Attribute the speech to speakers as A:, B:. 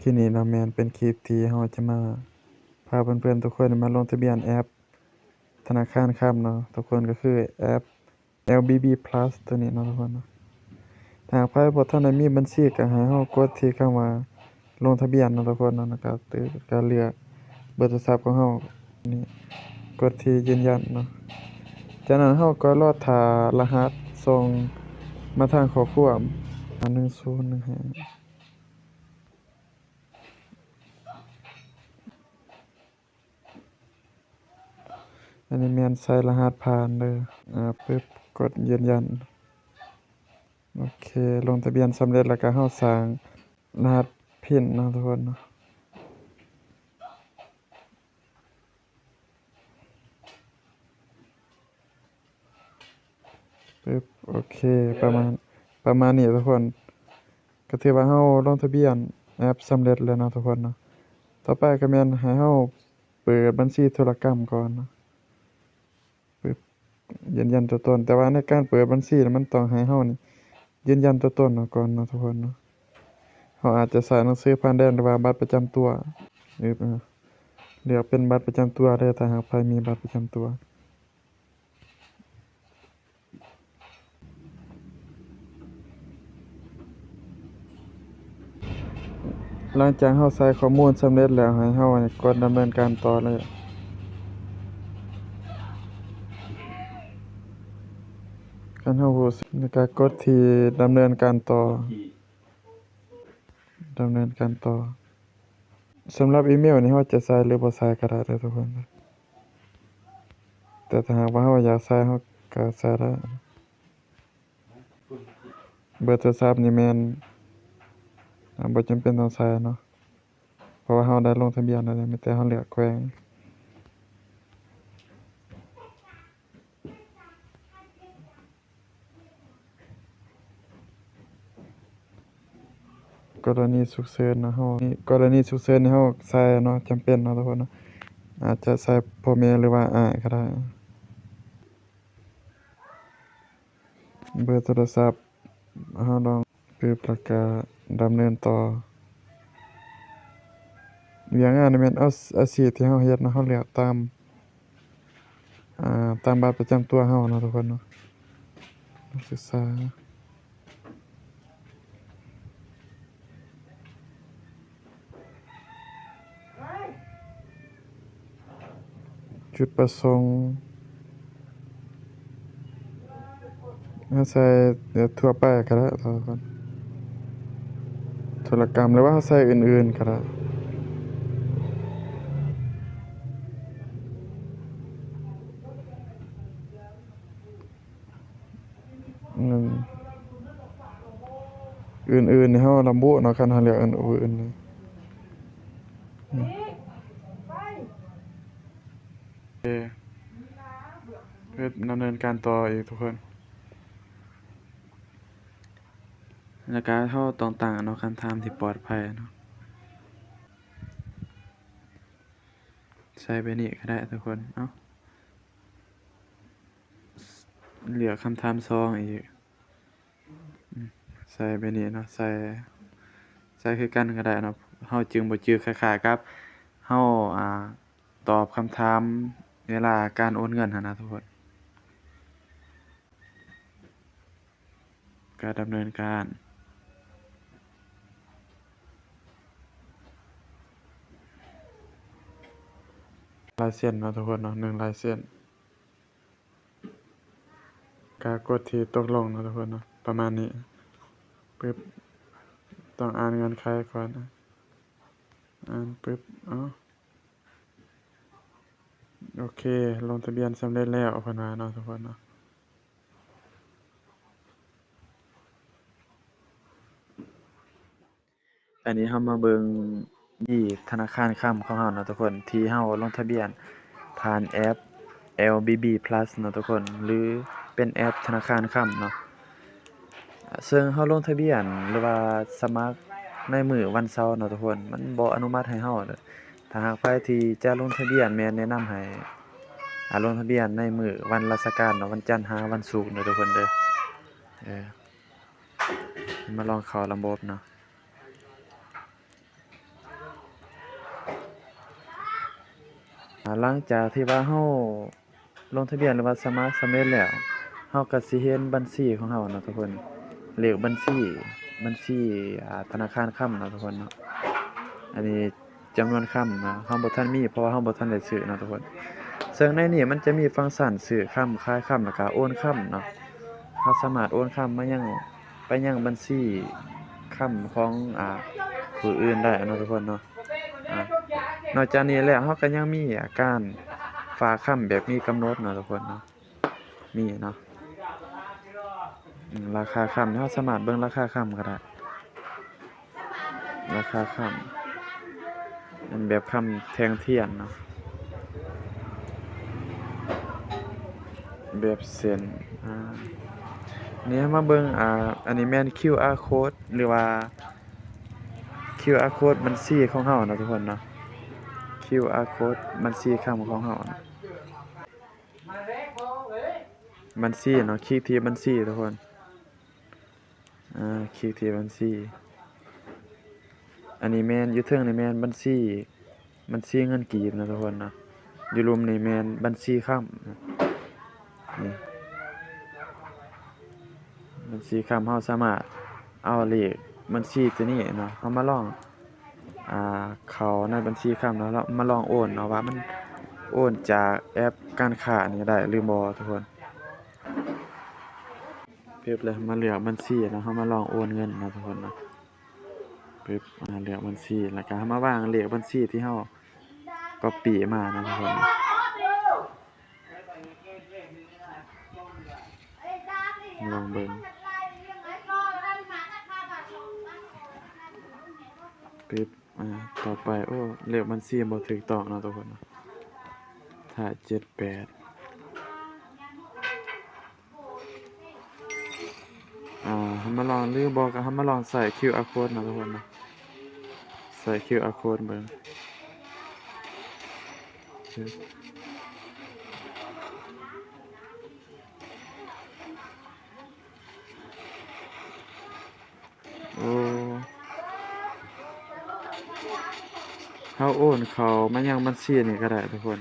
A: คลิปนี้เนาะแม่นเป็นคลิปที่เราจะมาพาเพื่อนๆทุกคนมาลงทะเบียนแอปธนาคารครับเนาะทุกคนก็คือแอป LBB Plus ตัวนี้เนาะทุกคนเนาะถ้าหากใครบ่ทันได้มีบัญชีก็ให้เรากดที่คำว่าลงทะเบียนเนาะทุกคนเนาะแล้วก็เลือกเบอร์โทรศัพท์ของเรานี่กดที่ยืนยันเนาะจากนั้นเราก็รอท่ารหัสส่งมาทางข้อความ1015อันนี้แม่นใส่รหัสผ่านเด้อปึ๊บกดยืนยันโอเคลงทะเบียนสำเร็จแล้วก็เราสร้างรหัส PIN เนาะทุกคนเนาะปึ๊บโอเคประมาณนี้ทุกคนก็ถือว่าเราลงทะเบียนแอปสำเร็จแล้วเนาะทุกคนเนาะต่อไปก็แม่นให้เราเปิดบัญชีธุรกรรมก่อนเนาะปึ๊บยืนยันตัวตนแต่ว่าในการเปิดบัญชีมันต้องให้เรานี่ยืนยันตัวตนเอาก่อนเนาะทุกคนเนาะเราอาจจะใส่หนังสือผ่านแดนหรือว่าบัตรประจำตัวหรือเลือกเป็นบัตรประจำตัวเด้อถ้าหากใครมีบัตรประจำตัวหลังจากเราใส่ข้อมูลสำเร็จแล้วให้เรานี่กดดำเนินการต่อเลยคันเรารู้สึกในการกดที่ดำเนินการต่อสำหรับอีเมลนี่เราจะใส่หรือบ่ใส่ก็ได้เด้อทุกคนแต่ถ้าหากว่าเราอยากใส่เราก็ใส่ได้เบอร์โทรศัพท์นี่แม่นบ่จำเป็นต้องใส่เนาะเพราะว่าเราได้ลงทะเบียนแล้วมีแต่เราเลือกแขวงกรณีฉุกเฉินเนาะนี่กรณีฉุกเฉินนี่เราใส่เนาะจำเป็นเนาะทุกคนเนาะอาจจะใส่พ่อแม่หรือว่าอ้ายก็ได้เบอร์โทรศัพท์เราลองปึ๊บแล้วก็ดำเนินต่อเวียงงานนี่แม่นเอาอาชีพที่เราเฮ็ดเนาะเราเลือกตามบัตรประจำตัวเราเนาะทุกคนเนาะนักศึกษาจุดประสงค์เราใส่ทั่วไปก็ได้ทุกคนธุรกรรมหรือว่าเราใส่อื่นๆก็ได้นั่นอื่นๆนี่เราระบุเนาะคันเราเลือกอื่นๆนี่โอเคเพื่อดำเนินการต่ออีกทุกคนแล้วก็เราต้องตั้งเนาะคำถามที่ปลอดภัยเนาะใส่ไปนี่ก็ได้ทุกคนเอ้าเหลือคำถาม2อีกใส่ไปนี่เนาะใส่คือกันก็ได้เนาะเราจึงบ่จือคล้ายๆกับเราตอบคำถามเวลาการโอนเงินหั้นนะทุกคนการดำเนินการลายเซ็นเนาะทุกคนเนาะ1ลายเซ็นก็กดที่ตกลงเนาะทุกคนเนาะประมาณนี้ปึ๊บต้องอ่านเงื่อนไขก่อนนะอ่านปึ๊บโอเคลงทะเบียนสำเร็จแล้วเพิ่นว่าเนาะทุกคนเนาะอันนี้เรามาเบิ่งที่ธนาคารค้ำของเราเนาะทุกคนที่เราลงทะเบียนผ่านแอป LBB Plus เนาะทุกคนหรือเป็นแอปธนาคารค้ำเนาะซึ่งเราลงทะเบียนหรือว่าสมัครในมื้อวันเสาร์เนาะทุกคนมันบ่อนุมัติให้เราเด้อถ้าหากไผที่จะลงทะเบียนแม่นแนะนำให้ลงทะเบียนในมื้อวันราชการเนาะวันจันทร์หาวันศุกร์เด้อทุกคนเด้อเออมาลองเข้าระบบเนาะ หลังจากที่ว่าเราลงทะเบียนหรือว่าสมัครสำเร็จแล้วเราก็สิเห็นบัญชีของเราเนาะทุกคนเลขบัญชีธนาคารค้ำเนาะทุกคนเนาะอันนี้จำนวนค้ำนะเราบ่ทันมีเพราะว่าเราบ่ทันได้ซื้อเนาะทุกคนซึ่งในนี้มันจะมีฟังก์ชันซื้อค้ำขายค้ำแล้วก็โอนค้ำเนาะเราสามารถโอนค้ำมายังไปยังบัญชีค้ำของผู้อื่นได้เนาะทุกคนเนาะอ่านอกจากนี้แล้วเราก็ยังมีการฝากค้ำแบบมีกำหนดเนาะทุกคนเนาะมีเนาะราคาค้ำเราสามารถเบิ่งราคาค้ำก็ได้ราคาค้ำเป็นแบบค้ำแทงเทียนเนาะแบบเส้นนี่มาเบิ่งอันนี้แม่น QR code หรือว่า QR code บัญชีของเราเนาะทุกคนเนาะ QR code บัญชีค้ำของเราเนาะบัญชีเนาะคลิกที่บัญชีทุกคนคลิกที่บัญชีอันนี้แม่นอยู่เทิงนี่แม่นบัญชีเงินกีบนะทุกคนเนาะอยู่รุมนี่แม่นบัญชีค้ำนี่บัญชีค้ำเราสามารถเอาเลขบัญชีตัวนี้เนาะเรามาลองเข้าในบัญชีค้ำแล้วเรามาลองโอนเนาะว่ามันโอนจากแอปการค้านี่ได้หรือบ่ทุกคนปึ๊บเลยมาเลือกบัญชีแล้วเรามาลองโอนเงินเนาะทุกคนเนาะปึ๊บเลือกบัญชีแล้วก็มาวางเลขบัญชีที่เราcopy มานะทุกคนลองเบิ่งปึ๊บต่อไปเลขบัญชีบ่ถูกต้องเนาะทุกคนเนาะถ้า78ให้มาลองหรือบ่ก็ให้มาลองใส่ QR code เนาะทุกคนเนาะใส่ QR code เบิ่งเขาโอนเข้ามายังบัญชีนี่ก็ได้ทุกคน